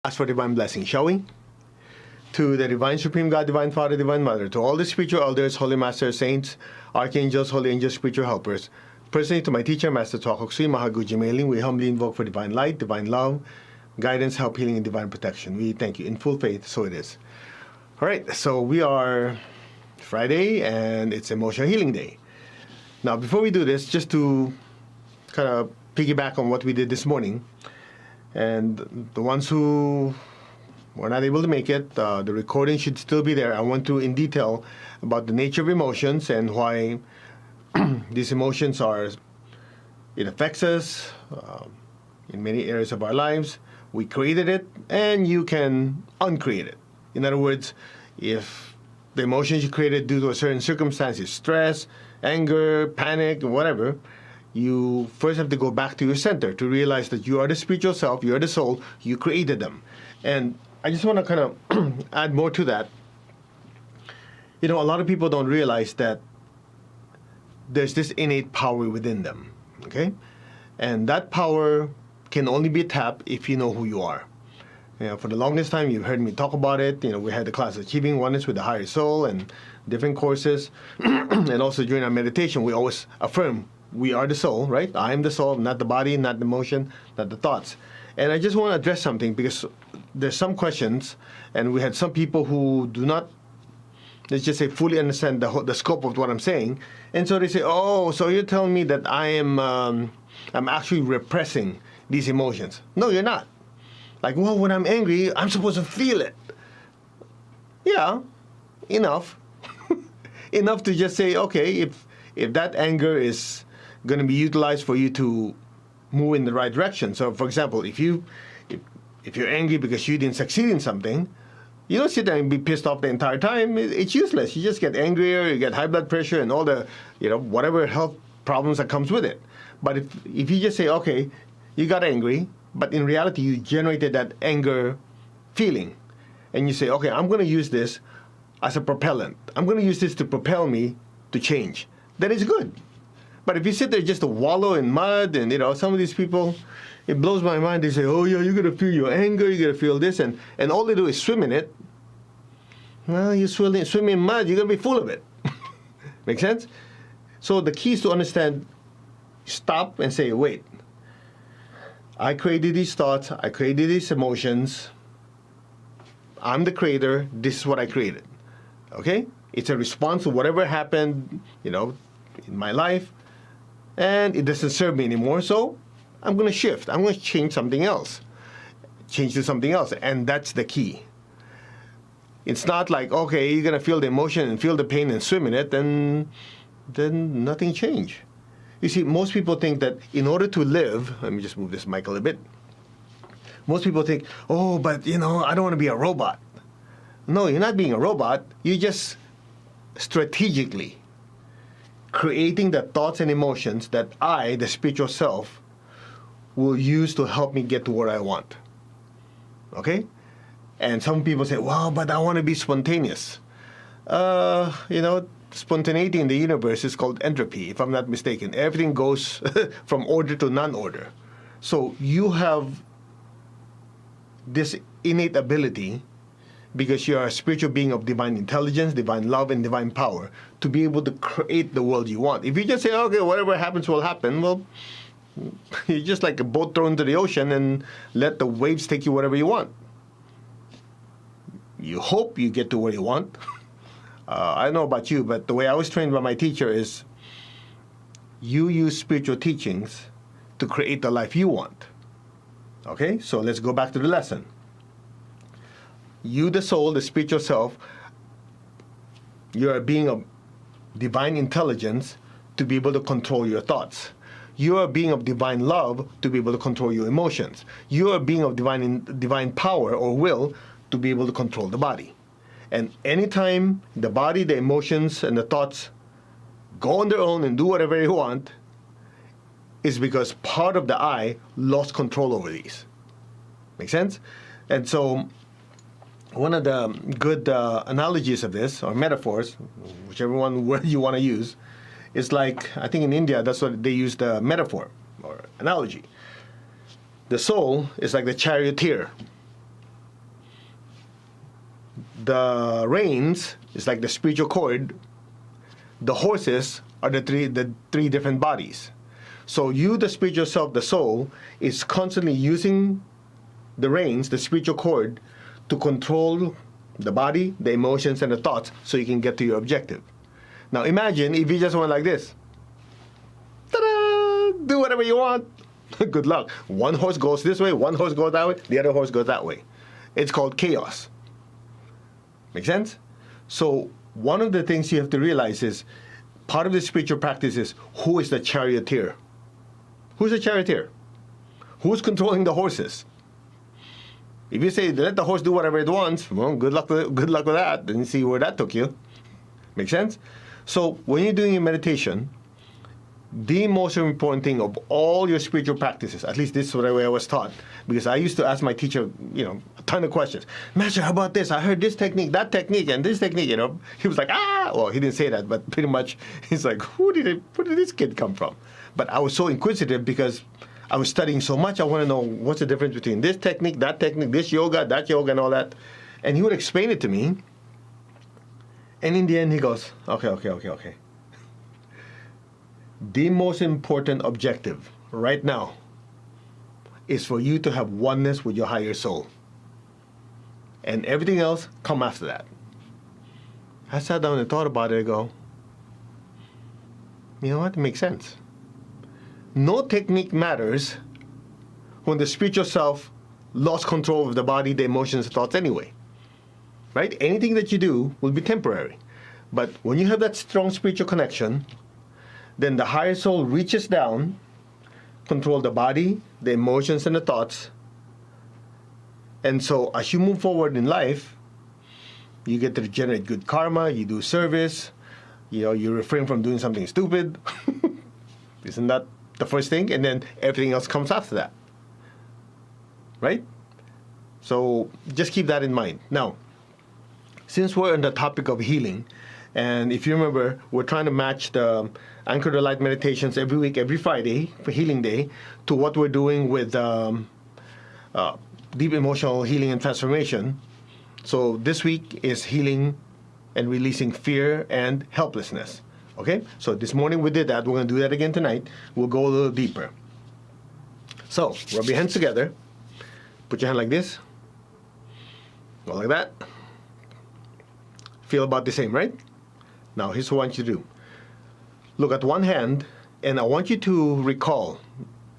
Ask for divine blessing, shall we? To the divine supreme God, divine Father, divine Mother, to all the spiritual elders, holy masters, saints, archangels, holy angels, spiritual helpers, personally to my teacher, Master Twakoksui Mahaguji Mailing, we humbly invoke for divine light, divine love, guidance, help, healing, and divine protection. We thank you in full faith, so it is. All right, so we are Friday, and it's Emotional Healing Day. Now, before we do this, just to kind of piggyback on what we did this morning, and the ones who were not able to make it, the recording should still be there. I went through in detail about the nature of emotions and why these emotions it affects us in many areas of our lives. We created it, and you can uncreate it. In other words, if the emotions you created due to a certain circumstances, stress, anger, panic, whatever, you first have to go back to your center to realize that you are the spiritual self, you are the soul, you created them. And I just want to kind of add more to that. You know, a lot of people don't realize that there's this innate power within them, okay? And that power can only be tapped if you know who you are. You know, for the longest time, you've heard me talk about it. You know, we had the class Achieving Oneness with the Higher Soul and different courses. And also during our meditation, we always affirm we are the soul, right? I am the soul, not the body, not the emotion, not the thoughts. And I just want to address something because there's some questions, and we had some people who do not, let's just say, fully understand the scope of what I'm saying. And so they say, oh, so you're telling me that I'm actually repressing these emotions. No, you're not. Like, well, when I'm angry, I'm supposed to feel it. Yeah, enough. Enough to just say, okay, if that anger is going to be utilized for you to move in the right direction. So, for example, if you're angry because you didn't succeed in something, you don't sit there and be pissed off the entire time. It's useless. You just get angrier, you get high blood pressure, and all the, whatever health problems that comes with it. But if you just say, okay, you got angry, but in reality you generated that anger feeling, and you say, okay, I'm going to use this as a propellant. I'm going to use this to propel me to change. Then it's good. But if you sit there just to wallow in mud, and some of these people, it blows my mind. They say, oh yeah, you're going to feel your anger, you're going to feel this, and all they do is swim in it. Well, you swim in mud, you're going to be full of it. Make sense? So the key is to understand, stop and say, wait, I created these thoughts, I created these emotions, I'm the creator, this is what I created. Okay? It's a response to whatever happened, in my life, and it doesn't serve me anymore, so I'm going to shift. I'm going to change something else. Change to something else, and that's the key. It's not like, okay, you're going to feel the emotion and feel the pain and swim in it, then nothing changed. You see, most people think that in order to live, let me just move this mic a little bit. Most people think, oh, but, I don't want to be a robot. No, you're not being a robot. You're just strategically creating the thoughts and emotions that I, the spiritual self, will use to help me get to where I want. Okay? And some people say, well, but I want to be spontaneous. Spontaneity in the universe is called entropy, if I'm not mistaken. Everything goes from order to non-order. So you have this innate ability, because you are a spiritual being of divine intelligence, divine love, and divine power, to be able to create the world you want. If you just say, okay, whatever happens will happen, well, you're just like a boat thrown into the ocean and let the waves take you wherever you want. You hope you get to where you want. I don't know about you, but the way I was trained by my teacher is you use spiritual teachings to create the life you want. Okay, so let's go back to the lesson. You, the soul, the spiritual self, you're a being of divine intelligence to be able to control your thoughts. You're a being of divine love to be able to control your emotions. You're a being of divine power or will to be able to control the body. And anytime the body, the emotions, and the thoughts go on their own and do whatever they want, is because part of the I lost control over these. Make sense? And so one of the good analogies of this, or metaphors, whichever one word you want to use, is like, I think in India, that's what they use the metaphor or analogy. The soul is like the charioteer. the reins is like the spiritual cord. The horses are the three different bodies. So you, the spiritual self, the soul, is constantly using the reins, the spiritual cord, to control the body, the emotions, and the thoughts so you can get to your objective. Now imagine if you just went like this. Ta-da! Do whatever you want. Good luck. One horse goes this way, one horse goes that way, the other horse goes that way. It's called chaos. Make sense? So one of the things you have to realize is part of the spiritual practice is who is the charioteer? Who's the charioteer? Who's controlling the horses? If you say let the horse do whatever it wants, well, good luck with that. Then see where that took you. Make sense? So when you're doing your meditation, the most important thing of all your spiritual practices, at least this is the way I was taught, because I used to ask my teacher, a ton of questions. Master, how about this? I heard this technique, that technique, and this technique, He was like, well, he didn't say that, but pretty much he's like, where did this kid come from? But I was so inquisitive because I was studying so much. I want to know what's the difference between this technique, this yoga, that yoga, and all that. And he would explain it to me. And in the end, he goes, okay. The most important objective right now is for you to have oneness with your higher soul. And everything else come after that. I sat down and thought about it and go, you know what? It makes sense. No technique matters when the spiritual self lost control of the body, the emotions, the thoughts anyway. Right? Anything that you do will be temporary. But when you have that strong spiritual connection, then the higher soul reaches down, control the body, the emotions, and the thoughts. And so as you move forward in life, you get to generate good karma, you do service, you refrain from doing something stupid. Isn't that the first thing? And then everything else comes after that. Right? So just keep that in mind. Now, since we're on the topic of healing, and if you remember, we're trying to match the Anchor the Light meditations every week, every Friday for Healing Day, to what we're doing with deep emotional healing and transformation. So this week is healing and releasing fear and helplessness. Okay? So this morning we did that. We're going to do that again tonight. We'll go a little deeper. So rub your hands together. Put your hand like this. Go like that. Feel about the same, right? Now here's what I want you to do. Look at one hand, and I want you to recall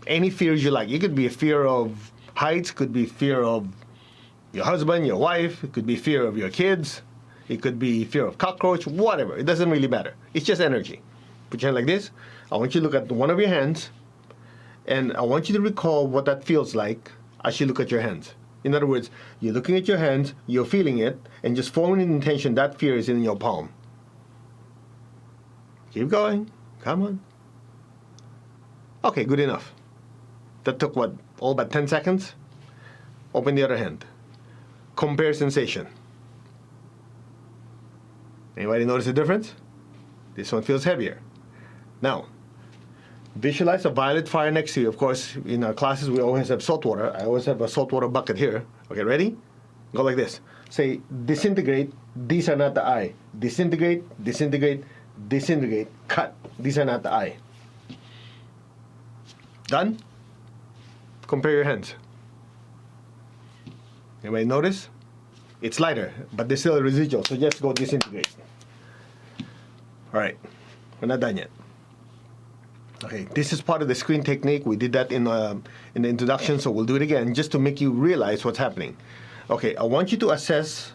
any fears you like. It could be a fear of heights, could be fear of your husband, your wife, it could be fear of your kids, it could be fear of cockroach, whatever. It doesn't really matter. It's just energy. Put your hand like this. I want you to look at one of your hands, and I want you to recall what that feels like as you look at your hands. In other words, you're looking at your hands, you're feeling it, and just forming an intention that fear is in your palm. Keep going. Come on. Okay, good enough. That took what? All but 10 seconds? Open the other hand. Compare sensation. Anybody notice the difference? This one feels heavier. Now, visualize a violet fire next to you. Of course, in our classes, we always have salt water. I always have a salt water bucket here. Okay, ready? Go like this. Say, disintegrate. These are not the I. Disintegrate, disintegrate, disintegrate. Cut. These are not the I. Done? Compare your hands. Anybody notice? It's lighter, but there's still a residual, so just go disintegrate. All right, we're not done yet. Okay, this is part of the screen technique. We did that in the introduction, so we'll do it again just to make you realize what's happening. Okay, I want you to assess,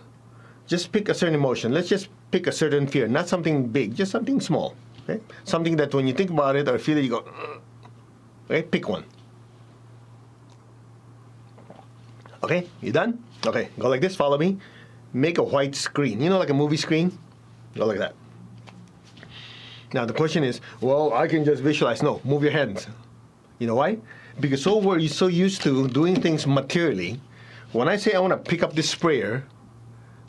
just pick a certain emotion. Let's just pick a certain fear, not something big, just something small. Okay, something that when you think about it or feel it, you go, ugh. Okay, pick one. Okay, you done? Okay, go like this, follow me. Make a white screen, like a movie screen. Go like that. Now the question is, well, I can just visualize. No, move your hands. You know why? Because you're so used to doing things materially. When I say I want to pick up this sprayer,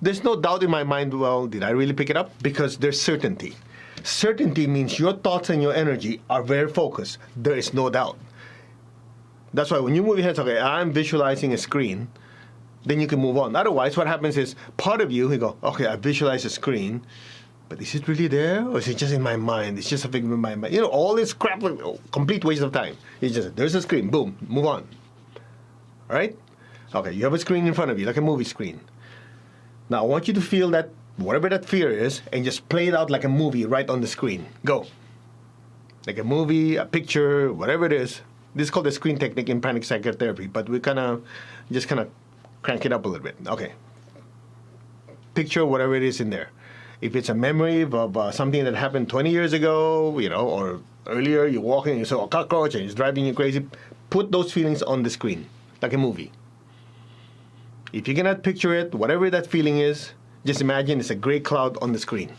there's no doubt in my mind, well, did I really pick it up? Because there's certainty. Certainty means your thoughts and your energy are very focused. There is no doubt. That's why when you move your hands, okay, I'm visualizing a screen, then you can move on. Otherwise, what happens is part of you go, okay, I visualize a screen, but is it really there, or is it just in my mind? It's just a figment of my mind. All this crap, complete waste of time. It's just, there's a screen, boom, move on. All right? Okay, you have a screen in front of you, like a movie screen. Now, I want you to feel that, whatever that fear is, and just play it out like a movie right on the screen. Go. Like a movie, a picture, whatever it is. This is called the screen technique in panic psychotherapy, but we just crank it up a little bit. Okay. Picture whatever it is in there. If it's a memory of something that happened 20 years ago, or earlier, you're walking and you saw a cockroach and it's driving you crazy, put those feelings on the screen, like a movie. If you cannot picture it, whatever that feeling is, just imagine it's a gray cloud on the screen.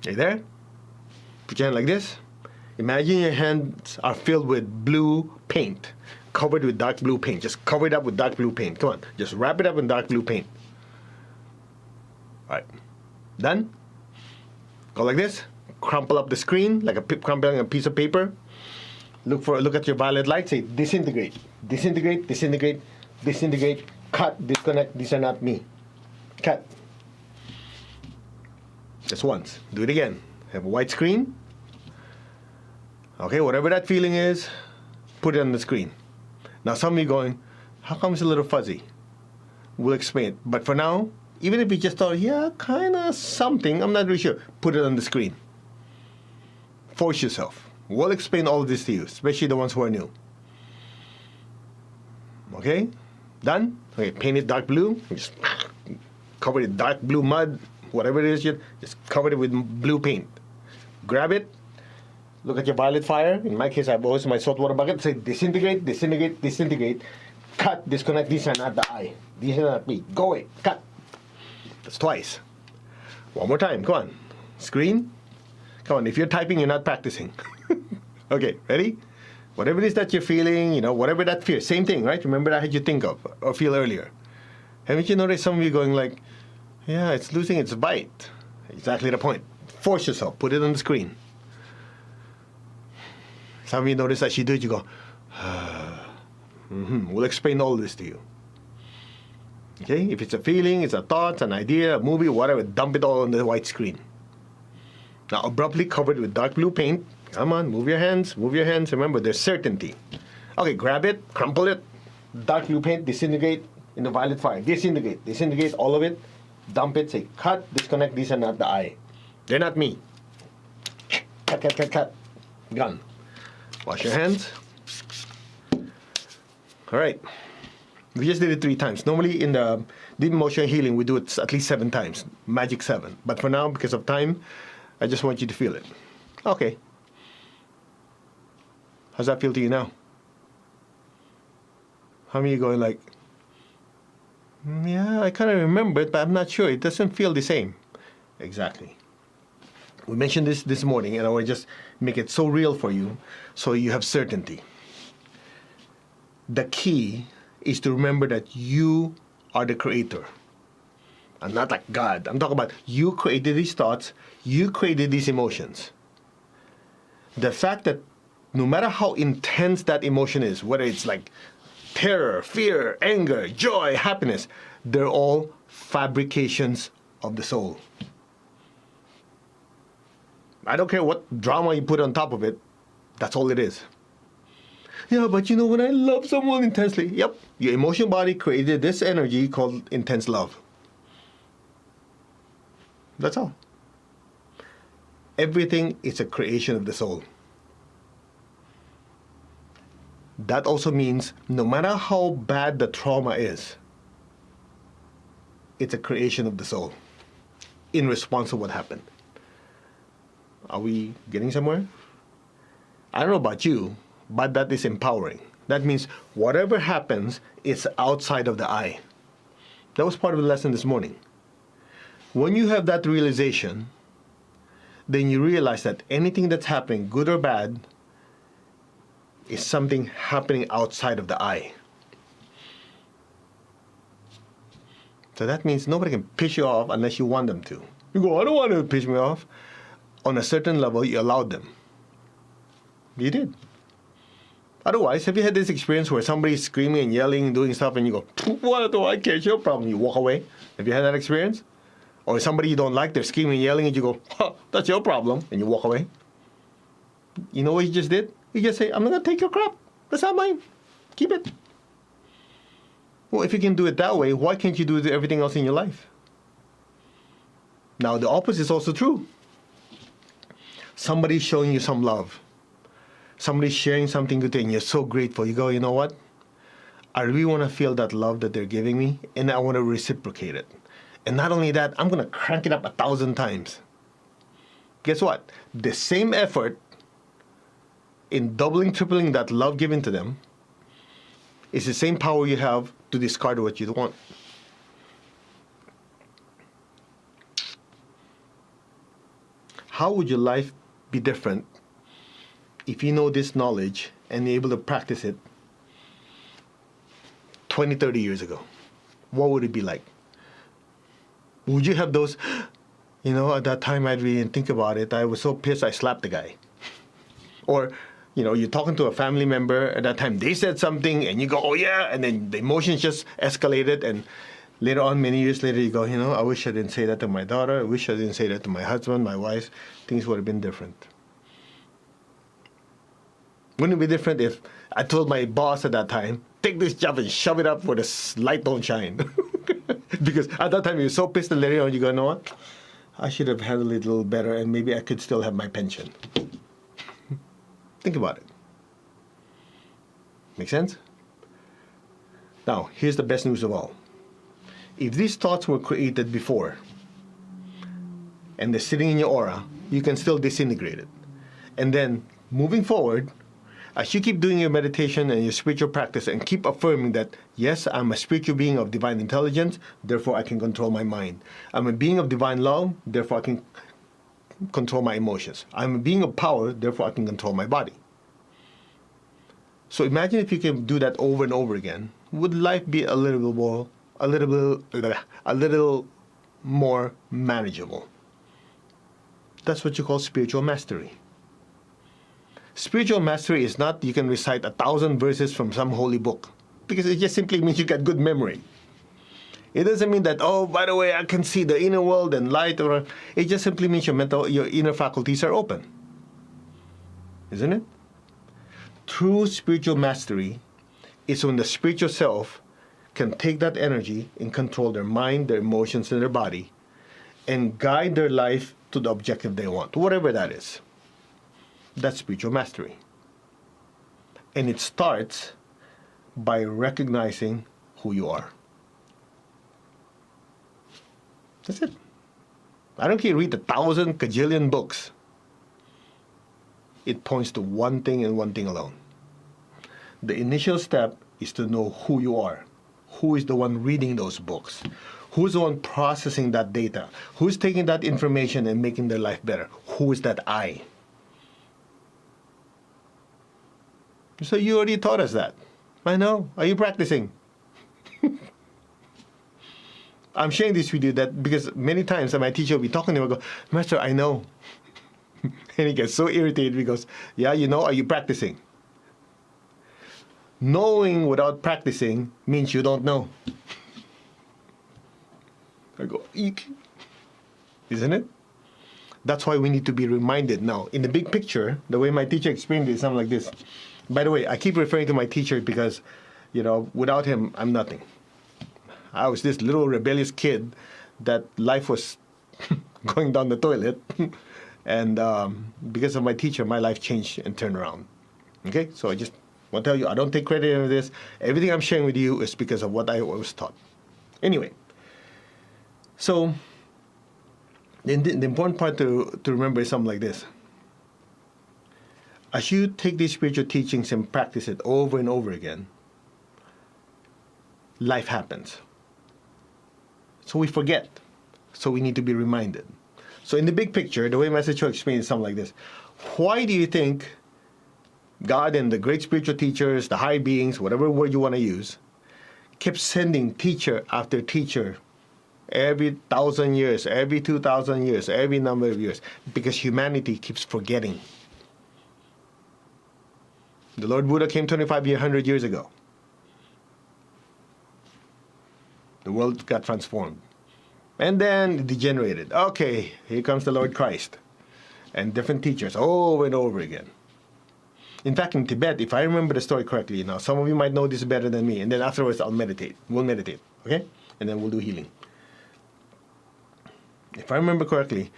Are you there? Put your hand like this. Imagine your hands are filled with blue paint, covered with dark blue paint. Just cover it up with dark blue paint. Come on, just wrap it up in dark blue paint. All right, done? Go like this. Crumple up the screen like crumpling a piece of paper. Look at your violet light. Say disintegrate, disintegrate, disintegrate, disintegrate. Cut, disconnect. These are not me. Cut. Just once. Do it again. Have a white screen. Okay, whatever that feeling is, put it on the screen. Now some of you going, how come it's a little fuzzy? We'll explain it. But for now, even if you just thought, yeah, kind of something, I'm not really sure, put it on the screen. Force yourself. We'll explain all of this to you, especially the ones who are new. Okay? Done? Okay, paint it dark blue. Just cover it dark blue mud, whatever it is, just cover it with blue paint. Grab it. Look at your violet fire. In my case, I have always my saltwater bucket. Say disintegrate, disintegrate, disintegrate. Cut, disconnect. These are not the I. These are not me. Go away. Cut. That's twice. One more time. Come on. Screen. Come on. If you're typing, you're not practicing. Okay. Ready? Whatever it is that you're feeling, whatever that fear. Same thing, right? Remember I had you think of or feel earlier. Haven't you noticed some of you going like, yeah, it's losing its bite. Exactly the point. Force yourself. Put it on the screen. Some of you notice as you do it, you go, We'll explain all this to you. Okay? If it's a feeling, it's a thought, an idea, a movie, whatever, dump it all on the white screen. Now, abruptly covered with dark blue paint. Come on, move your hands, move your hands. Remember, there's certainty. Okay, grab it, crumple it, dark blue paint, disintegrate in the violet fire. Disintegrate, disintegrate all of it, dump it, say cut, disconnect, these are not the I. They're not me. Cut, cut, cut, cut. Gone. Wash your hands. All right. We just did it 3 times. Normally in the deep emotional healing, we do it at least 7 times. Magic 7. But for now, because of time, I just want you to feel it. Okay. How's that feel to you now? How many of you going like, yeah, I kind of remember it, but I'm not sure. It doesn't feel the same. Exactly. We mentioned this morning, and I want to just make it so real for you, so you have certainty. The key is to remember that you are the creator. And not like God. I'm talking about you created these thoughts, you created these emotions. The fact that no matter how intense that emotion is, whether it's like terror, fear, anger, joy, happiness, they're all fabrications of the soul. I don't care what drama you put on top of it, that's all it is. Yeah, but when I love someone intensely, yep, your emotional body created this energy called intense love. That's all. Everything is a creation of the soul. That also means no matter how bad the trauma is, it's a creation of the soul in response to what happened. Are we getting somewhere? I don't know about you, but that is empowering. That means whatever happens, it's outside of the I. That was part of the lesson this morning. When you have that realization, then you realize that anything that's happening, good or bad, is something happening outside of the I. So that means nobody can piss you off unless you want them to. You go, I don't want them to piss me off. On a certain level, you allowed them. You did. Otherwise, have you had this experience where somebody's screaming and yelling and doing stuff and you go, what do I care? It's your problem. You walk away. Have you had that experience? Or somebody you don't like, they're screaming and yelling and you go, that's your problem. And you walk away. You know what you just did? You just say, I'm not going to take your crap. That's not mine. Keep it. Well, if you can do it that way, why can't you do it to everything else in your life? Now, the opposite is also true. Somebody's showing you some love. Somebody's sharing something good and you're so grateful. You go, you know what? I really want to feel that love that they're giving me, and I want to reciprocate it. And not only that, I'm going to crank it up 1,000 times. Guess what? The same effort in doubling, tripling that love given to them is the same power you have to discard what you want. How would your life be different if you know this knowledge and you're able to practice it 20, 30 years ago? What would it be like? Would you have those, at that time I didn't think about it. I was so pissed I slapped the guy. Or, you're talking to a family member, at that time they said something and you go, oh yeah, and then the emotions just escalated, and later on, many years later, you go, I wish I didn't say that to my daughter. I wish I didn't say that to my husband, my wife. Things would have been different. Wouldn't it be different if I told my boss at that time, take this job and shove it up where the light don't shine? Because at that time, you were so pissed, and later on, you go, you know what? I should have handled it a little better, and maybe I could still have my pension. Think about it. Make sense? Now, here's the best news of all. If these thoughts were created before, and they're sitting in your aura, you can still disintegrate it. And then, moving forward, as you keep doing your meditation and your spiritual practice and keep affirming that, yes, I'm a spiritual being of divine intelligence, therefore I can control my mind. I'm a being of divine love, therefore I can control my emotions. I'm a being of power, therefore I can control my body. So imagine if you can do that over and over again. Would life be a little more manageable? That's what you call spiritual mastery. Spiritual mastery is not you can recite 1,000 verses from some holy book, because it just simply means you got good memory. It doesn't mean that, oh, by the way, I can see the inner world and light, or it just simply means your inner faculties are open. Isn't it? True spiritual mastery is when the spiritual self can take that energy and control their mind, their emotions, and their body, and guide their life to the objective they want, whatever that is. That's spiritual mastery. And it starts by recognizing who you are. That's it. I don't care, read 1,000 kajillion books. It points to one thing and one thing alone. The initial step is to know who you are. Who is the one reading those books? Who's the one processing that data? Who's taking that information and making their life better? Who is that I? So you already taught us that. I know. Are you practicing? I'm sharing this with you because many times my teacher will be talking to him, I go, Master, I know. And he gets so irritated because, yeah, are you practicing? Knowing without practicing means you don't know. I go, eek. Isn't it? That's why we need to be reminded now. In the big picture, the way my teacher explained it is something like this. By the way, I keep referring to my teacher because, without him, I'm nothing. I was this little rebellious kid that life was going down the toilet. And because of my teacher, my life changed and turned around. Okay? So I just want to tell you, I don't take credit for this. Everything I'm sharing with you is because of what I was taught. Anyway, so the important part to remember is something like this. As you take these spiritual teachings and practice it over and over again, life happens. So we forget. So we need to be reminded. So in the big picture, the way Master Cho explains is something like this. Why do you think God and the great spiritual teachers, the high beings, whatever word you want to use, kept sending teacher after teacher every 1,000 years, every 2,000 years, every number of years? Because humanity keeps forgetting. The Lord Buddha came 100 years ago. The world got transformed. And then it degenerated. Okay, here comes the Lord Christ. And different teachers over and over again. In fact, in Tibet, if I remember the story correctly, now some of you might know this better than me, and then afterwards I'll meditate. We'll meditate, okay? And then we'll do healing. If I remember correctly,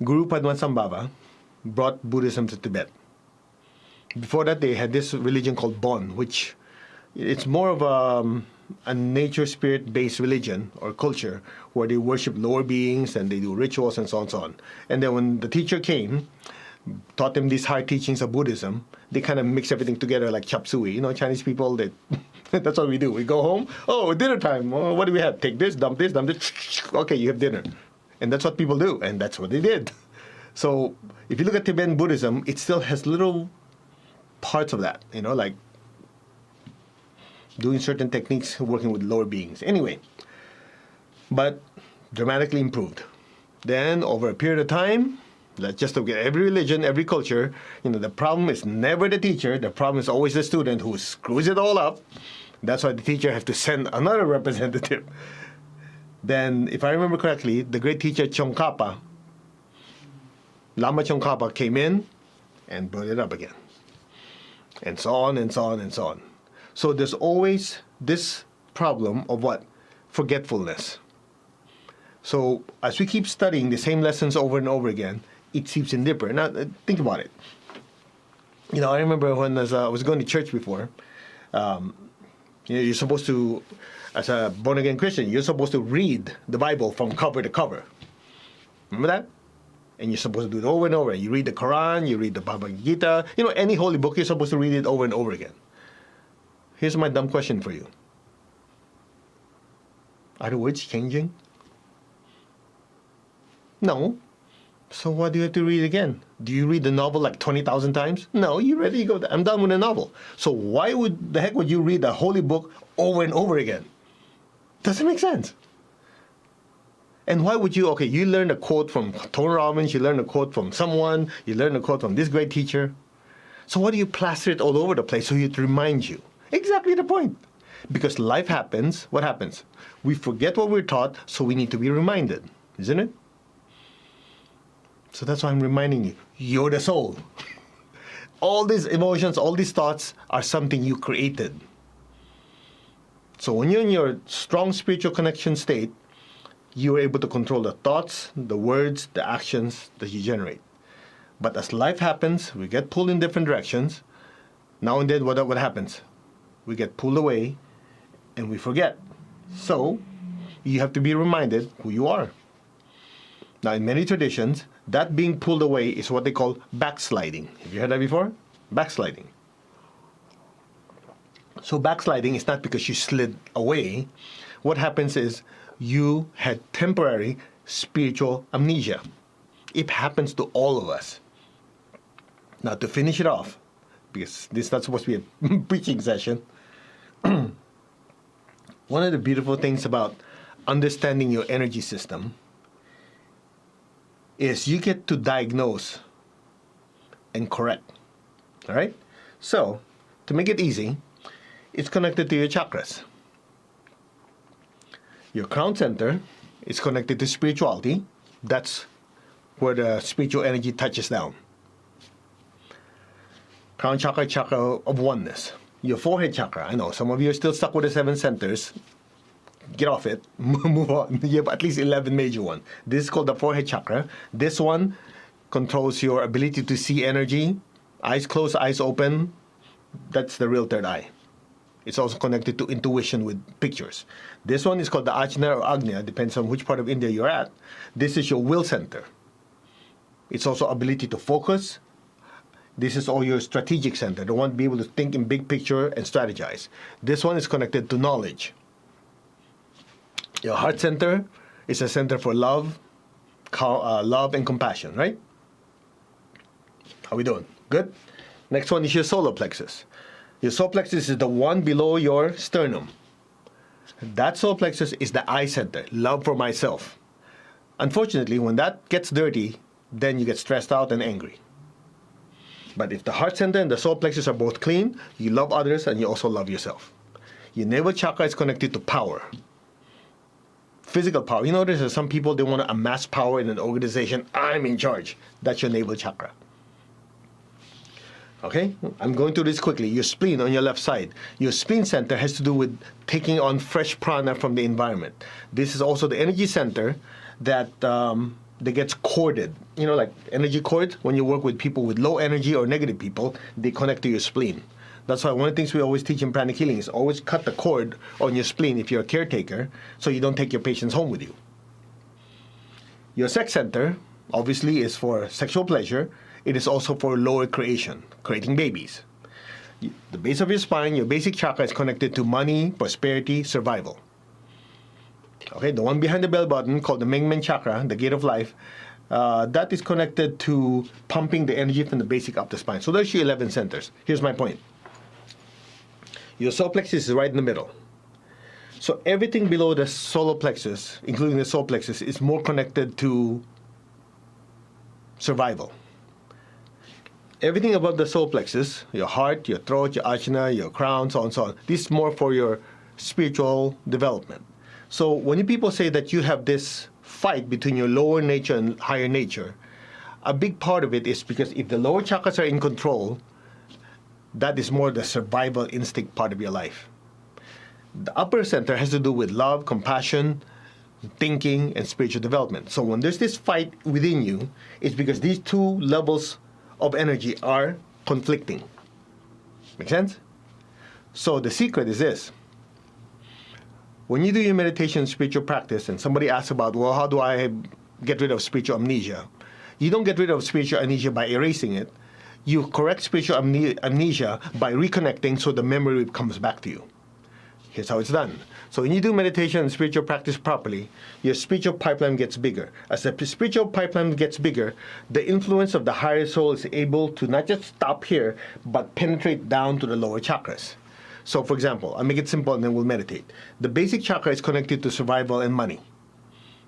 Guru Padmasambhava brought Buddhism to Tibet. Before that, they had this religion called Bon, which it's more of a nature spirit-based religion or culture where they worship lower beings and they do rituals and so on and so on. And then when the teacher came, taught them these high teachings of Buddhism, they kind of mix everything together like chop suey. You know, Chinese people, that's what we do. We go home, oh, dinner time. Oh, what do we have? Take this, dump this, dump this. Okay, you have dinner. And that's what people do, and that's what they did. So if you look at Tibetan Buddhism, it still has little parts of that, you know, like doing certain techniques, working with lower beings. Anyway, but dramatically improved. Then, over a period of time, let's just look at every religion, every culture, you know, the problem is never the teacher, the problem is always the student who screws it all up. That's why the teacher has to send another representative. Then, if I remember correctly, the great teacher Tsongkhapa, Lama Tsongkhapa came in and brought it up again. And so on and so on and so on. So there's always this problem of what? Forgetfulness. So as we keep studying the same lessons over and over again, it seeps in deeper. Now, think about it. You know, I remember when I was going to church before, you know, you're supposed to, as a born-again Christian, you're supposed to read the Bible from cover to cover. Remember that? And you're supposed to do it over and over. You read the Quran, you read the Bhagavad Gita, you know, any holy book, you're supposed to read it over and over again. Here's my dumb question for you. Are the words changing? No. So why do you have to read again? Do you read the novel like 20,000 times? No, you read it, you go, I'm done with the novel. So why the heck would you read a holy book over and over again? Doesn't make sense. And why would you, okay, you learn a quote from Tony Robbins, you learn a quote from someone, you learn a quote from this great teacher. So why do you plaster it all over the place so it reminds you? Exactly the point. Because life happens, what happens? We forget what we're taught, so we need to be reminded, isn't it? So that's why I'm reminding you, you're the soul. All these emotions, all these thoughts are something you created. So when you're in your strong spiritual connection state, you're able to control the thoughts, the words, the actions that you generate. But as life happens, we get pulled in different directions. Now and then, what happens? We get pulled away and we forget. So you have to be reminded who you are. Now, in many traditions, that being pulled away is what they call backsliding. Have you heard that before? Backsliding. So backsliding is not because you slid away. What happens is you had temporary spiritual amnesia. It happens to all of us. Now, to finish it off, because this is not supposed to be a preaching session, one of the beautiful things about understanding your energy system is you get to diagnose and correct. All right? So, to make it easy, it's connected to your chakras. Your crown center is connected to spirituality. That's where the spiritual energy touches down. Crown chakra, chakra of oneness. Your forehead chakra, I know some of you are still stuck with the 7 centers. Get off it, move on. You have at least 11 major ones. This is called the forehead chakra. This one controls your ability to see energy. Eyes closed, eyes open. That's the real third eye. It's also connected to intuition with pictures. This one is called the Ajna or Agnya, depends on which part of India you're at. This is your will center. It's also ability to focus. This is all your strategic center, the one to be able to think in big picture and strategize. This one is connected to knowledge. Your heart center is a center for love, love and compassion, right? How we doing? Good? Next one is your solar plexus. Your solar plexus is the one below your sternum. That solar plexus is the I center, love for myself. Unfortunately, when that gets dirty, then you get stressed out and angry. But if the heart center and the solar plexus are both clean, you love others and you also love yourself. Your navel chakra is connected to power. Physical power. You notice that some people, they want to amass power in an organization. I'm in charge. That's your navel chakra. Okay? I'm going through this quickly. Your spleen on your left side. Your spleen center has to do with taking on fresh prana from the environment. This is also the energy center that gets corded. You know, like energy cord, when you work with people with low energy or negative people, they connect to your spleen. That's why one of the things we always teach in pranic healing is always cut the cord on your spleen if you're a caretaker, so you don't take your patients home with you. Your sex center, obviously, is for sexual pleasure. It is also for lower creation, creating babies. The base of your spine, your basic chakra, is connected to money, prosperity, survival. Okay, the one behind the bell button, called the Mengmen chakra, the gate of life, that is connected to pumping the energy from the basic up the spine. So there's your 11 centers. Here's my point. Your solar plexus is right in the middle. So everything below the solar plexus, including the solar plexus, is more connected to survival. Everything above the solar plexus, your heart, your throat, your ajna, your crown, so on and so on, this is more for your spiritual development. So when people say that you have this fight between your lower nature and higher nature, a big part of it is because if the lower chakras are in control, that is more the survival instinct part of your life. The upper center has to do with love, compassion, thinking, and spiritual development. So when there's this fight within you, it's because these two levels of energy are conflicting. Make sense? So the secret is this. When you do your meditation and spiritual practice and somebody asks about, well, how do I get rid of spiritual amnesia? You don't get rid of spiritual amnesia by erasing it. You correct spiritual amnesia by reconnecting so the memory comes back to you. Here's how it's done. So when you do meditation and spiritual practice properly, your spiritual pipeline gets bigger. As the spiritual pipeline gets bigger, the influence of the higher soul is able to not just stop here, but penetrate down to the lower chakras. So for example, I'll make it simple and then we'll meditate. The basic chakra is connected to survival and money.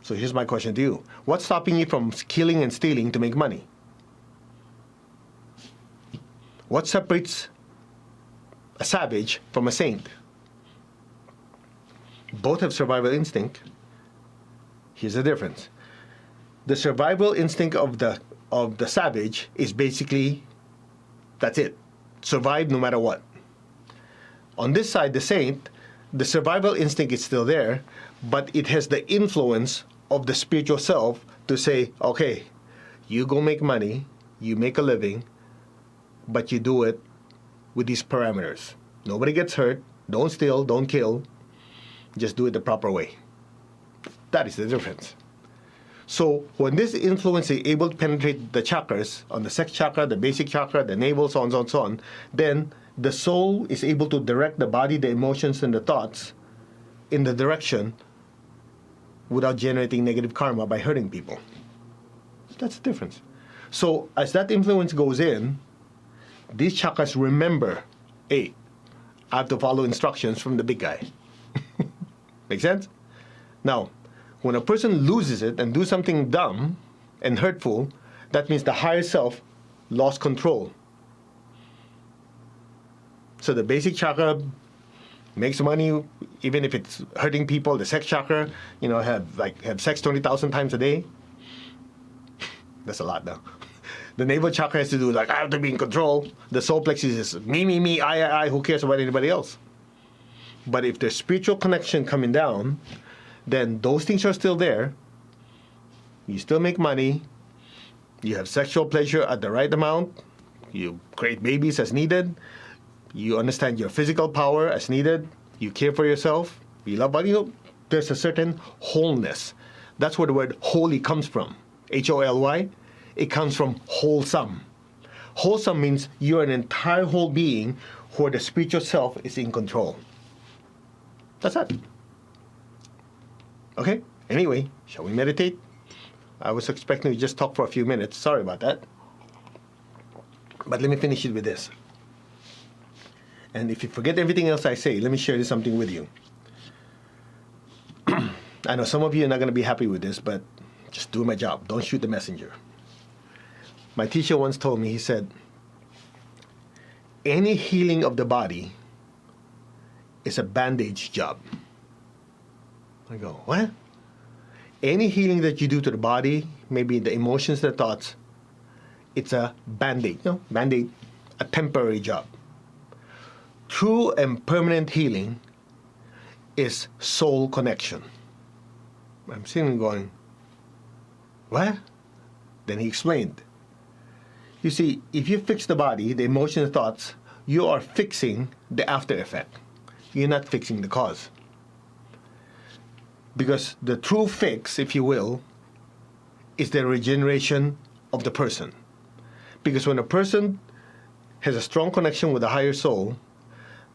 So here's my question to you. What's stopping you from killing and stealing to make money? What separates a savage from a saint? Both have survival instinct. Here's the difference. The survival instinct of the savage is basically, that's it. Survive no matter what. On this side, the saint, the survival instinct is still there, but it has the influence of the spiritual self to say, okay, you go make money, you make a living, but you do it with these parameters. Nobody gets hurt, don't steal, don't kill, just do it the proper way. That is the difference. So when this influence is able to penetrate the chakras, on the sex chakra, the basic chakra, the navel, so on, so on, so on, then the soul is able to direct the body, the emotions, and the thoughts in the direction without generating negative karma by hurting people. That's the difference. So as that influence goes in, these chakras remember, hey, I have to follow instructions from the big guy. Make sense? Now, when a person loses it and do something dumb and hurtful, that means the higher self lost control. So the basic chakra makes money, even if it's hurting people. The sex chakra, have sex 20,000 times a day. That's a lot now. The navel chakra has to do I have to be in control. The solar plexus is me, I, who cares about anybody else? But if there's spiritual connection coming down, then those things are still there. You still make money. You have sexual pleasure at the right amount. You create babies as needed. You understand your physical power as needed. You care for yourself. You love body. There's a certain wholeness. That's where the word holy comes from. Holy. It comes from wholesome. Wholesome means you're an entire whole being where the spiritual self is in control. That's it. Okay? Anyway, shall we meditate? I was expecting to just talk for a few minutes. Sorry about that. But let me finish it with this. And if you forget everything else I say, let me share something with you. I know some of you are not going to be happy with this, but just do my job. Don't shoot the messenger. My teacher once told me, he said, any healing of the body is a bandage job. I go, what? Any healing that you do to the body, maybe the emotions, the thoughts, it's a band-aid. Band-aid, a temporary job. True and permanent healing is soul connection. I'm sitting going, what? Then he explained. You see, if you fix the body, the emotions, the thoughts, you are fixing the after effect. You're not fixing the cause. Because the true fix, if you will, is the regeneration of the person. Because when a person has a strong connection with the higher soul,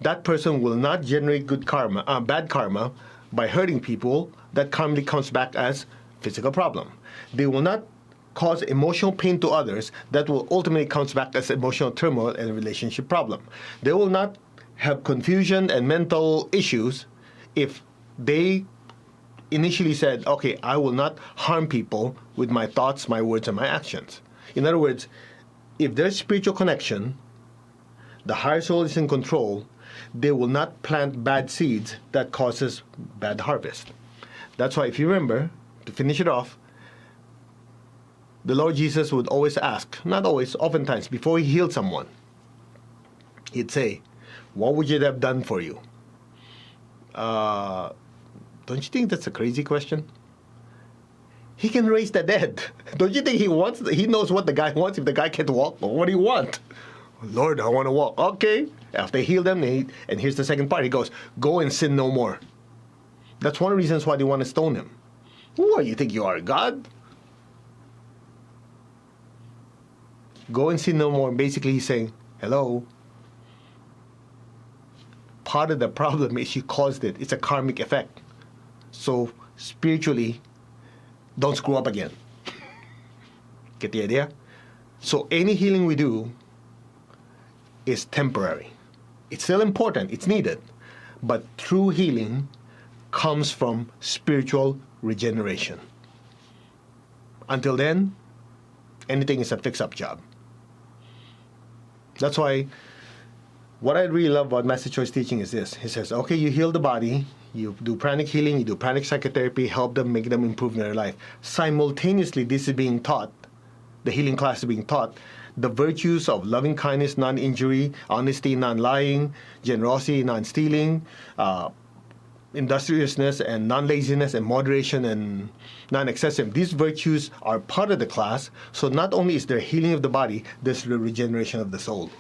that person will not generate bad karma by hurting people. That karma comes back as physical problem. They will not cause emotional pain to others. That will ultimately comes back as emotional turmoil and relationship problem. They will not have confusion and mental issues if they initially said, okay, I will not harm people with my thoughts, my words, and my actions. In other words, if there's spiritual connection, the higher soul is in control, they will not plant bad seeds that causes bad harvest. That's why, if you remember, to finish it off, the Lord Jesus would always ask, not always, oftentimes, before he healed someone, he'd say, what would you have done for you? Don't you think that's a crazy question? He can raise the dead. Don't you think he knows what the guy wants if the guy can't walk? Well, what do you want? Lord, I want to walk. Okay. After they heal them, and here's the second part. He goes, go and sin no more. That's one of the reasons why they want to stone him. What, you think you are God? Go and sin no more. Basically, he's saying, hello. Part of the problem is you caused it. It's a karmic effect. So, spiritually, don't screw up again. Get the idea? So, any healing we do is temporary. It's still important. It's needed. But true healing comes from spiritual regeneration. Until then, anything is a fix-up job. That's why what I really love about Master Choi's teaching is this. He says, okay, you heal the body, you do pranic healing, you do pranic psychotherapy, help them, make them improve in their life. Simultaneously, this is being taught, the healing class is being taught, the virtues of loving kindness, non-injury, honesty, non-lying, generosity, non-stealing, industriousness and non-laziness and moderation and non-excessive. These virtues are part of the class. So not only is there healing of the body, there's the regeneration of the soul.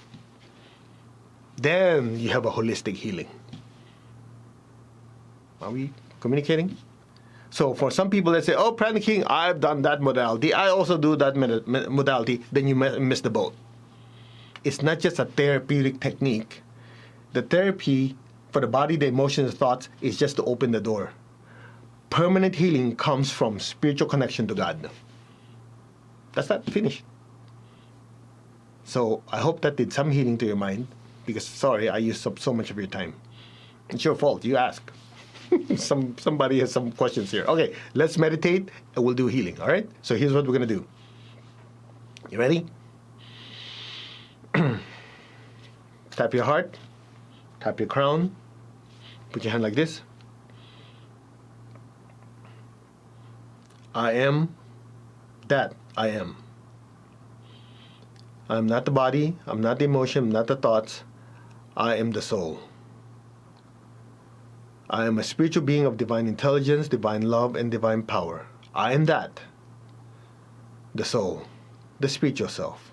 Then you have a holistic healing. Are we communicating? So for some people that say, oh, pranic healing, I've done that modality, I also do that modality, then you miss the boat. It's not just a therapeutic technique. The therapy for the body, the emotions, the thoughts is just to open the door. Permanent healing comes from spiritual connection to God. That's that, finished. So I hope that did some healing to your mind, because sorry, I used up so much of your time. It's your fault, you ask. Somebody has some questions here. Okay, let's meditate and we'll do healing, all right? So here's what we're going to do. You ready? Tap your heart, tap your crown, put your hand like this. I am that I am. I'm not the body, I'm not the emotion, I'm not the thoughts. I am the soul. I am a spiritual being of divine intelligence, divine love, and divine power. I am that. The soul, the spiritual self.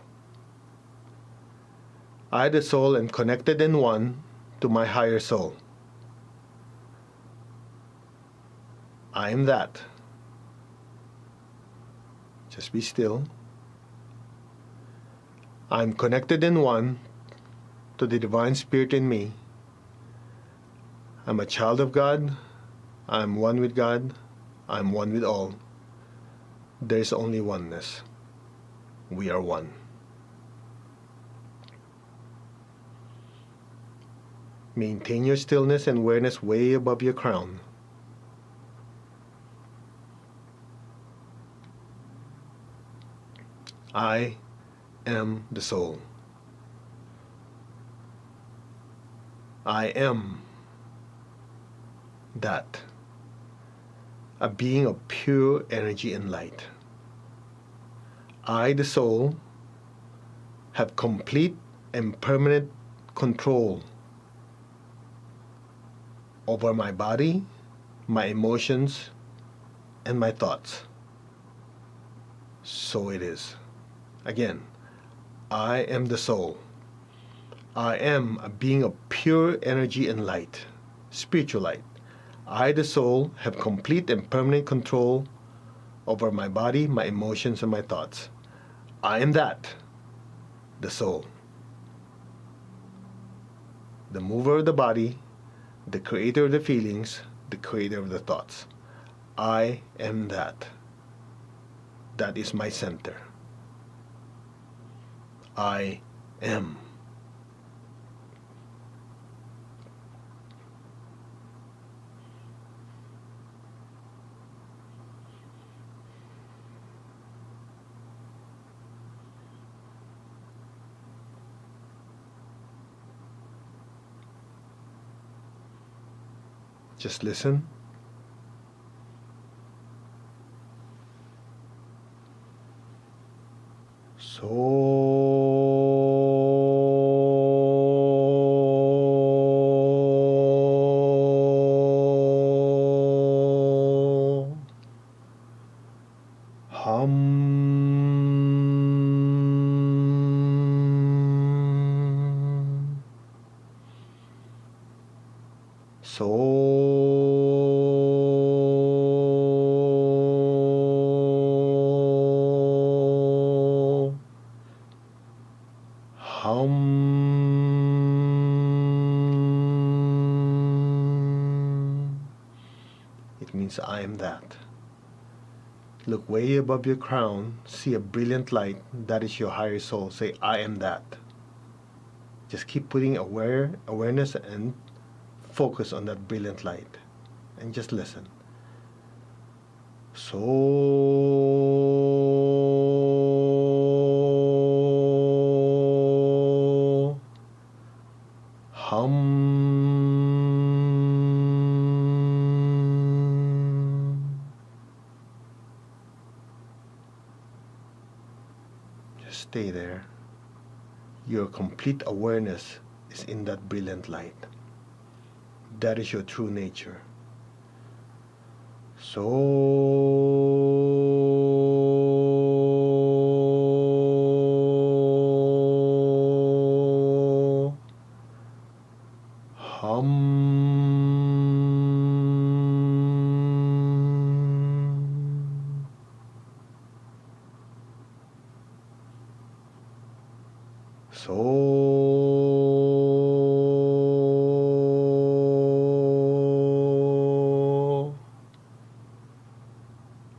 I, the soul, am connected and one to my higher soul. I am that. Just be still. I am connected and one to the divine spirit in me. I'm a child of God. I'm one with God. I'm one with all. There's only oneness. We are one. Maintain your stillness and awareness way above your crown. I am the soul. I am that. A being of pure energy and light. I, the soul, have complete and permanent control over my body, my emotions, and my thoughts. So it is. Again, I am the soul. I am a being of pure energy and light, spiritual light. I, the soul, have complete and permanent control over my body, my emotions, and my thoughts. I am that, the soul. The mover of the body, the creator of the feelings, the creator of the thoughts. I am that. That is my center. I am. Just listen. So hum. So hum. It means I am that. Look way above your crown, see a brilliant light. That is your higher soul. Say, I am that. Just keep putting awareness and focus on that brilliant light. And just listen. So hum. Just stay there. Your complete awareness is in that brilliant light. That is your true nature. So hum. So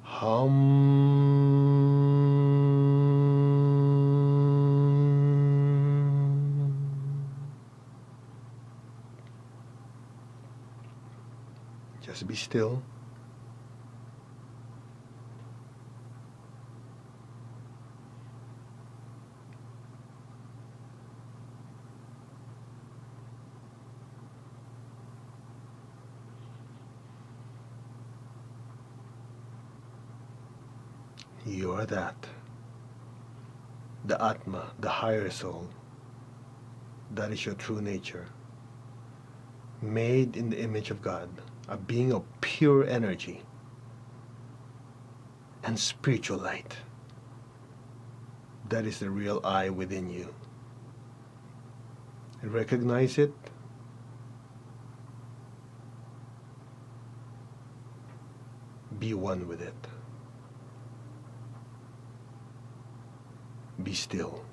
hum. Just be still. You are that. The Atma, the higher soul. That is your true nature. Made in the image of God. A being of pure energy and spiritual light. That is the real I within you. Recognize it. Be one with it. Be still.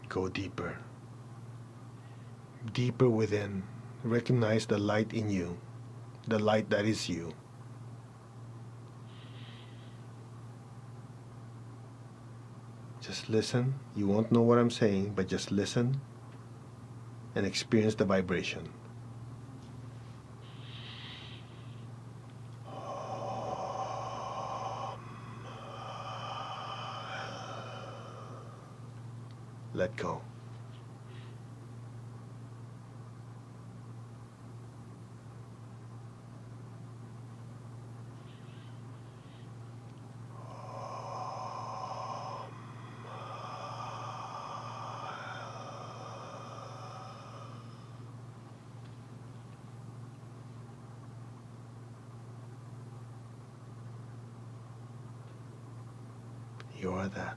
Go deeper. Deeper within. Recognize the light in you. The light that is you. Just listen. You won't know what I'm saying, but just listen and experience the vibration. Let go. You are that.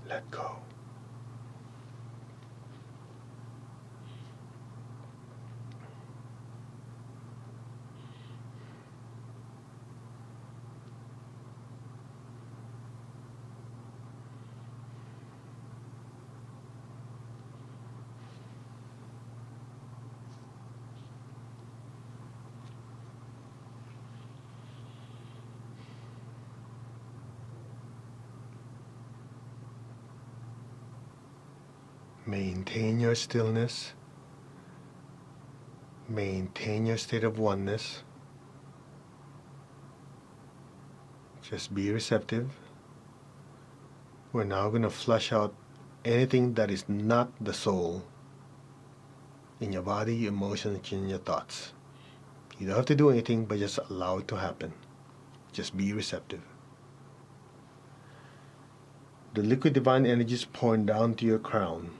Let go. Maintain your stillness. Maintain your state of oneness. Just be receptive. We're now going to flush out anything that is not the soul in your body, your emotions, and your thoughts. You don't have to do anything, but just allow it to happen. Just be receptive. The liquid divine energy is pouring down to your crown.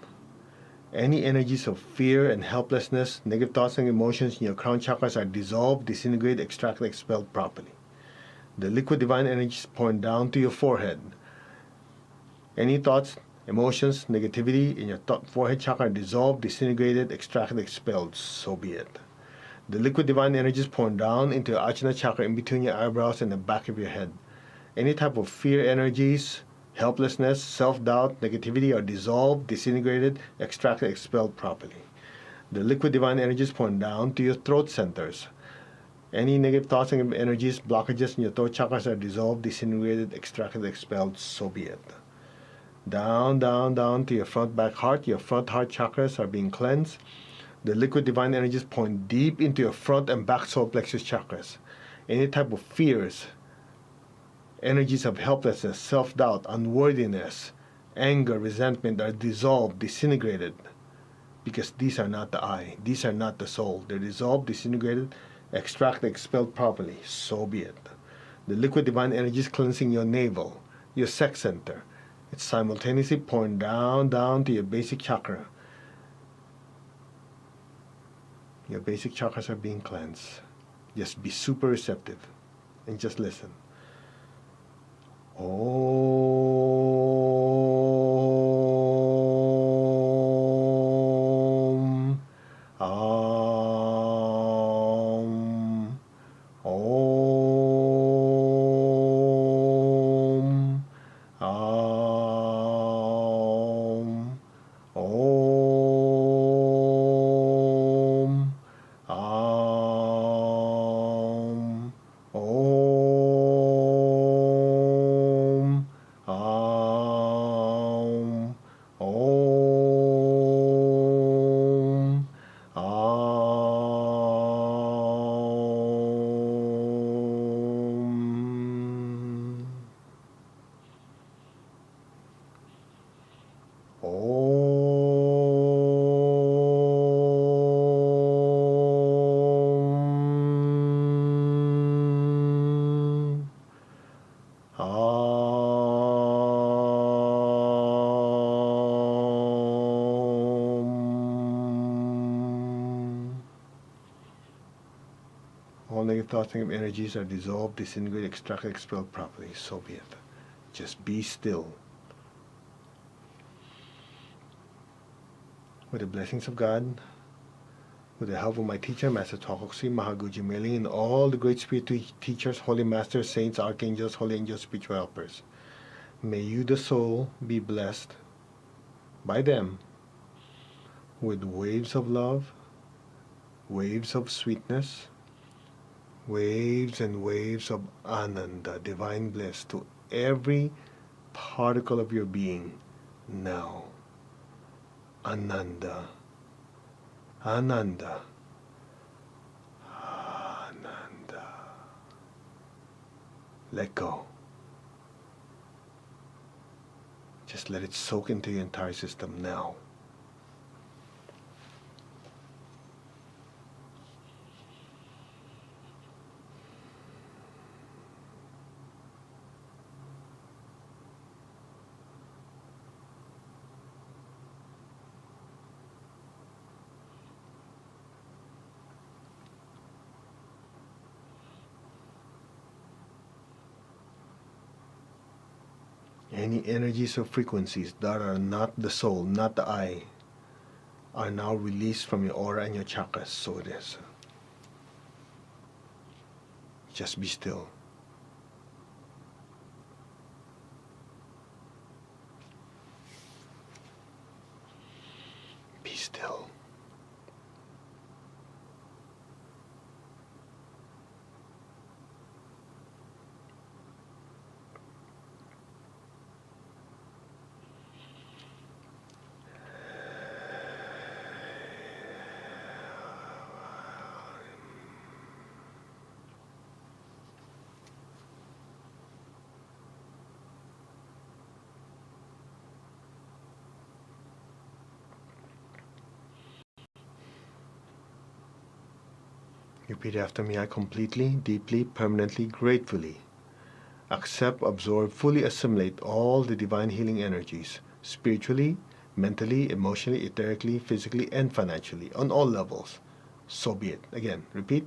Any energies of fear and helplessness, negative thoughts and emotions in your crown chakras are dissolved, disintegrated, extracted, expelled properly. The liquid divine energy is pouring down to your forehead. Any thoughts, emotions, negativity in your forehead chakra are dissolved, disintegrated, extracted, expelled. So be it. The liquid divine energy is pouring down into your Ajna chakra in between your eyebrows and the back of your head. Any type of fear energies, helplessness, self-doubt, negativity are dissolved, disintegrated, extracted, expelled properly. The liquid divine energy is pouring down to your throat centers. Any negative thoughts and energies, blockages in your throat chakras are dissolved, disintegrated, extracted, expelled. So be it. Down, down, down to your front back heart. Your front heart chakras are being cleansed. The liquid divine energy is pouring deep into your front and back solar plexus chakras. Any type of fears, energies of helplessness, self-doubt, unworthiness, anger, resentment are dissolved, disintegrated, because these are not the I. These are not the soul. They're dissolved, disintegrated, extracted, expelled properly. So be it. The liquid divine energy is cleansing your navel, your sex center. It's simultaneously pouring down, down to your basic chakra. Your basic chakras are being cleansed. Just be super receptive and just listen. Om. Om. Om. Om. Om. Om. Om. thoughts, negative energies are dissolved, disintegrated, extracted, expelled properly. So be it. Just be still. With the blessings of God, with the help of my teacher, Master Tokoksi Mahaguji Mailing, and all the great spiritual teachers, holy masters, saints, archangels, holy angels, spiritual helpers, may you, the soul, be blessed by them with waves of love, waves of sweetness, waves and waves of ananda, divine bliss, to every particle of your being now. Ananda, Ananda, Ananda. Let go. Just let it soak into your entire system now. Any energies or frequencies that are not the soul, not the I, are now released from your aura and your chakras. So it is. Just be still. Be still. Repeat after me. I completely, deeply, permanently, gratefully accept, absorb, fully assimilate all the divine healing energies, spiritually, mentally, emotionally, etherically, physically, and financially, on all levels. So be it. Again, repeat.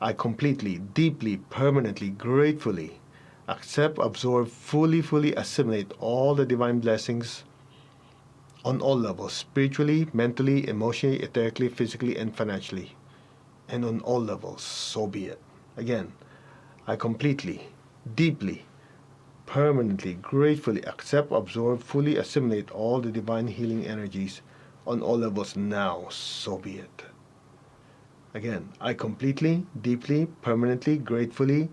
I completely, deeply, permanently, gratefully accept, absorb, fully assimilate all the divine blessings on all levels, spiritually, mentally, emotionally, etherically, physically, and financially, and on all levels. So be it. Again, I completely, deeply, permanently, gratefully accept, absorb, fully assimilate all the divine healing energies on all levels now. So be it. Again, I completely, deeply, permanently, gratefully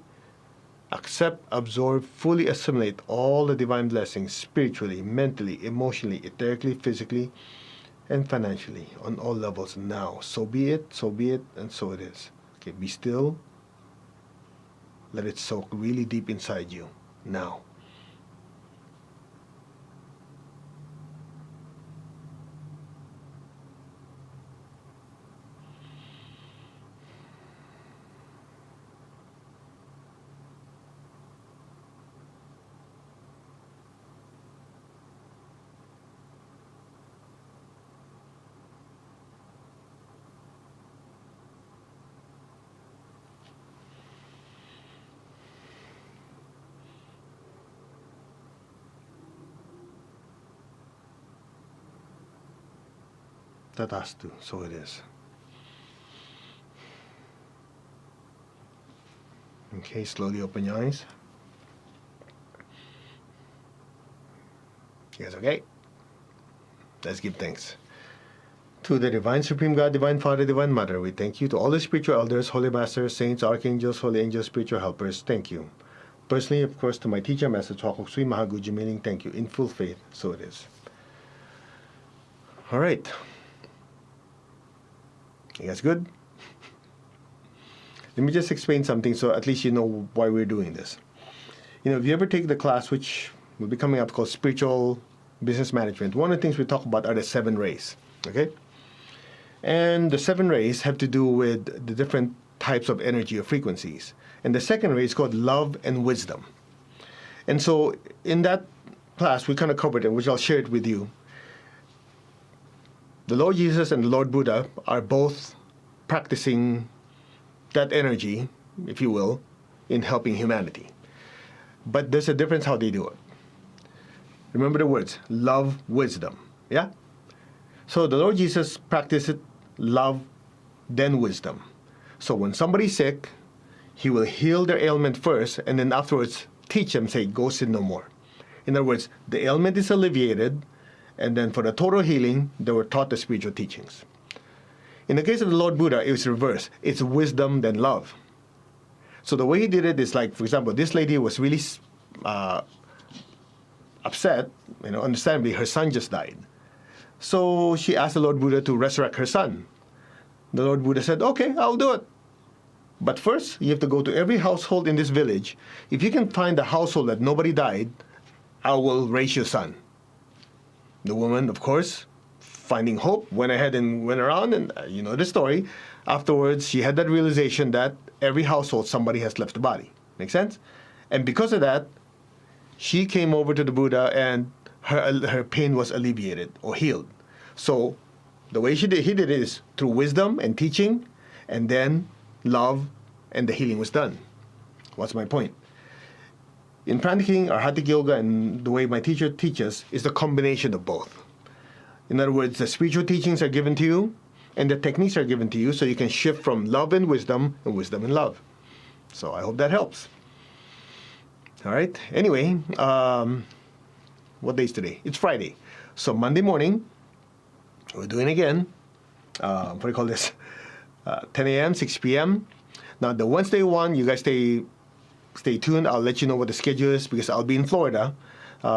accept, absorb, fully assimilate all the divine blessings spiritually, mentally, emotionally, etherically, physically, and financially on all levels now. So be it, and so it is. Okay, be still. Let it soak really deep inside you now. Tatastu, so it is. Okay, slowly open your eyes. You guys okay? Let's give thanks. To the Divine Supreme God, Divine Father, Divine Mother, we thank you. To all the spiritual elders, holy masters, saints, archangels, holy angels, spiritual helpers, thank you. Personally, of course, to my teacher, Master Chokoksui Sui Mahaguji Meaning, thank you. In full faith, so it is. All right. You guys good? Let me just explain something so at least you know why we're doing this. You know, if you ever take the class, which will be coming up, called Spiritual Business Management, one of the things we talk about are the 7 rays, okay? And the 7 rays have to do with the different types of energy or frequencies. And the second ray is called love and wisdom. And so in that class, we kind of covered it, which I'll share it with you. The Lord Jesus and the Lord Buddha are both practicing that energy if you will, in helping humanity. But there's a difference how they do it. Remember the words, love, wisdom. Yeah? So the Lord Jesus practiced love, then wisdom. So when somebody's sick, he will heal their ailment first, and then afterwards teach them, say, go sin no more. In other words, the ailment is alleviated, and then for the total healing, they were taught the spiritual teachings. In the case of the Lord Buddha, it was reversed. It's wisdom, then love. So the way he did it is like, for example, this lady was really upset, understandably, her son just died. So she asked the Lord Buddha to resurrect her son. The Lord Buddha said, okay, I'll do it. But first, you have to go to every household in this village. If you can find a household that nobody died, I will raise your son. The woman, of course, finding hope, went ahead and went around, and you know the story. Afterwards, she had that realization that every household, somebody has left the body. Make sense? And because of that, she came over to the Buddha, and her pain was alleviated or healed. So the way he did it is through wisdom and teaching, and then love, and the healing was done. What's my point? In practicing our Hatha Yoga and the way my teacher teaches is the combination of both. In other words, the spiritual teachings are given to you, and the techniques are given to you, so you can shift from love and wisdom and love. So I hope that helps. All right. Anyway, what day is today? It's Friday. So Monday morning, we're doing again. What do you call this? 10 a.m., 6 p.m. Now, the Wednesday one, you guys stay tuned. I'll let you know what the schedule is because I'll be in Florida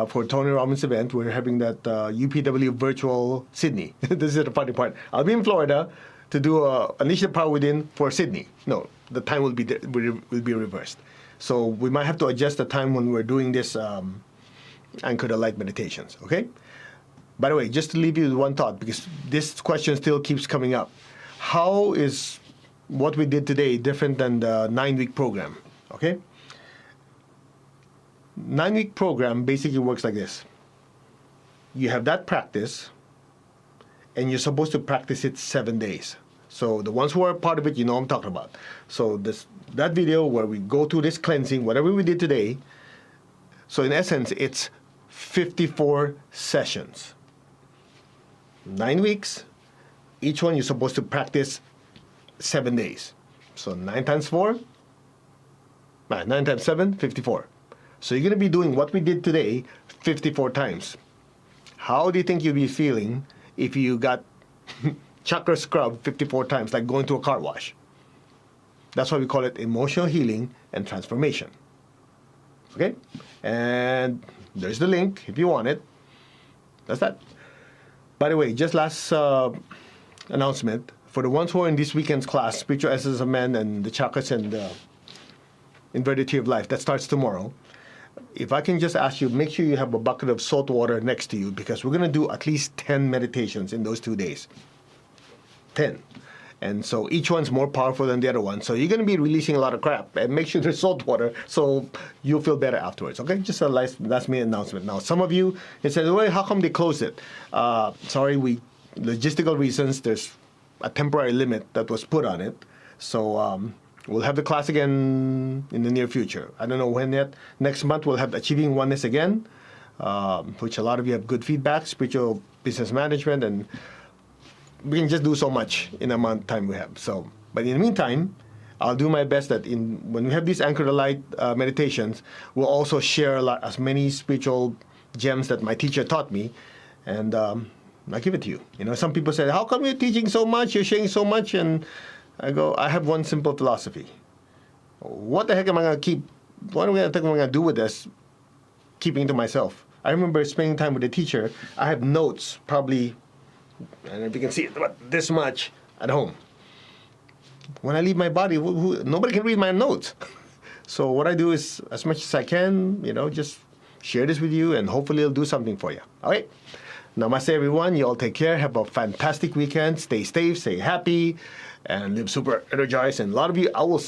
for Tony Robbins' event. We're having that UPW virtual Sydney. This is the funny part. I'll be in Florida to do Unleash the Power Within for Sydney. No, the time will be reversed. So we might have to adjust the time when we're doing this Anchor the Light meditations, okay? By the way, just to leave you with one thought, because this question still keeps coming up. How is what we did today different than the 9-week program, okay? 9-week program basically works like this. You have that practice, and you're supposed to practice it 7 days. So the ones who are part of it, you know what I'm talking about. So that video where we go through this cleansing, whatever we did today, so in essence, it's 54 sessions. 9 weeks, each one you're supposed to practice 7 days. So 9 times 4, 9 times 7, 54. So you're going to be doing what we did today 54 times. How do you think you'll be feeling if you got chakra scrub 54 times, like going to a car wash? That's why we call it emotional healing and transformation. Okay? And there's the link if you want it. That's that. By the way, just last announcement. For the ones who are in this weekend's class, Spiritual Essence of Man and the Chakras and the Inverted Tree of Life, that starts tomorrow. If I can just ask you, make sure you have a bucket of salt water next to you because we're going to do at least 10 meditations in those 2 days. 10. And so each one's more powerful than the other one. So you're going to be releasing a lot of crap. And make sure there's salt water so you'll feel better afterwards. Okay? Just a last minute announcement. Now, some of you, it said, well, how come they closed it? Sorry, logistical reasons, there's a temporary limit that was put on it. So we'll have the class again in the near future. I don't know when yet. Next month, we'll have Achieving Oneness again, which a lot of you have good feedback, spiritual business management, and we can just do so much in the amount of time we have. So, but in the meantime, I'll do my best that when we have these Anchor the Light meditations, we'll also share as many spiritual gems that my teacher taught me, and I give it to you. You know, some people say, how come you're teaching so much, you're sharing so much? And I go, I have one simple philosophy. What the heck am I going to keep? What am I going to do with this? Keeping to myself. I remember spending time with a teacher. I have notes, probably, and if you can see it, about this much at home. When I leave my body, nobody can read my notes. So what I do is, as much as I can, just share this with you, and hopefully it'll do something for you. All right? Namaste, everyone. You all take care. Have a fantastic weekend. Stay safe, stay happy, and live super energized. And a lot of you, I will see